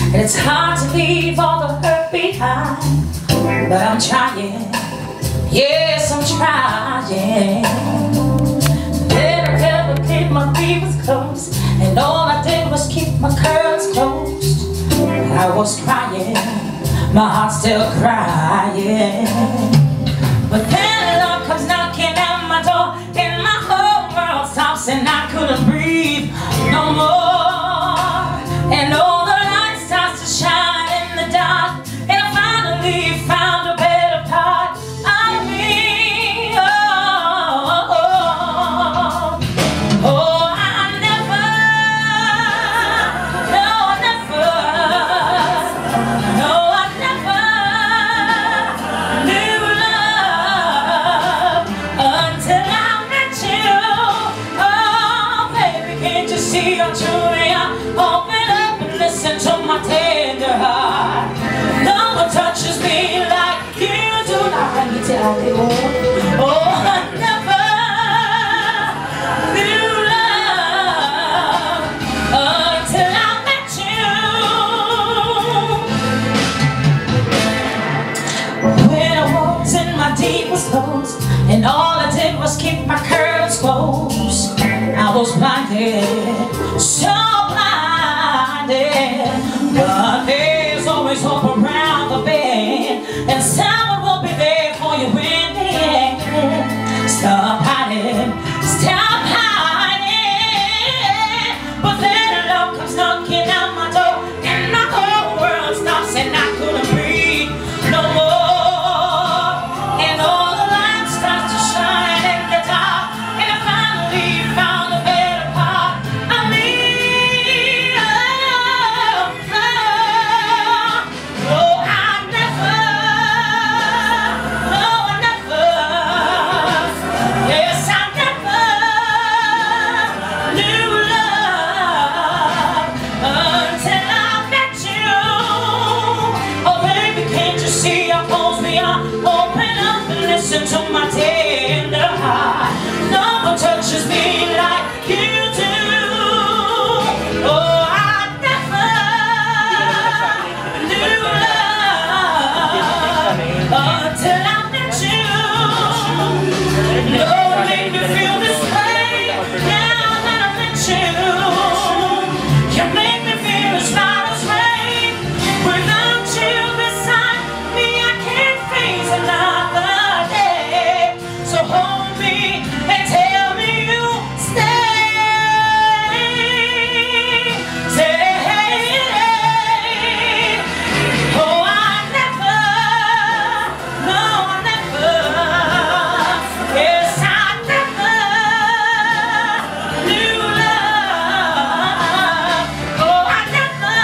And it's hard to leave all the hurt behind, but I'm trying, yes, I'm trying. Then I never keep my fingers closed, and all I did was keep my curtains closed. I was crying, my heart's still crying. But then love comes knocking at my door, and my whole world stops, and I couldn't breathe no more. And all the light starts to shine in the dark, and I finally found a better part of me. Open up and listen to my tender heart. No one touches me like you do. Now I need to have it all. Oh, I never knew love until I met you. When I walked in my deepest clothes, and all I did was keep my curtains closed, I was blinded, so blinded. But there's always hope around the bend, and someone will be there for you in the end. Stop hiding, stop hiding. But then love comes knocking at my door, and my whole world stops, and I couldn't breathe no more. And all the lights start to shine in the dark, and I finally found a better part of me. Open up and listen to my tender heart. No one touches me like you do. Oh, I never knew love until I met you. Lord made me feel this way now that I met you. You make me feel as far as rain. Without you beside me, I can't face another day. So hold me and tell me you stay. Oh, I never, no, I never, yes, I never knew love. Oh, I never,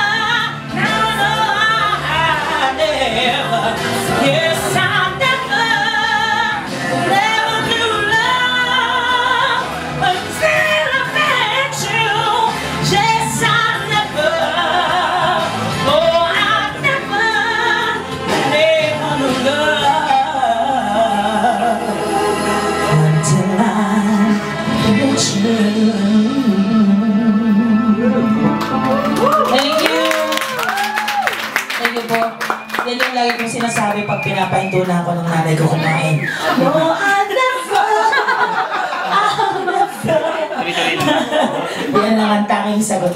no, I never, yes, I never knew love until I met you. Yes, I never, oh, I never knew love until I met you. Thank you. Thank you po. Yan yung lagi kong sinasabi pag pinapahintunan ko ng nanay ko kumain. Oh, I never. Yan lang ang tanging sagot.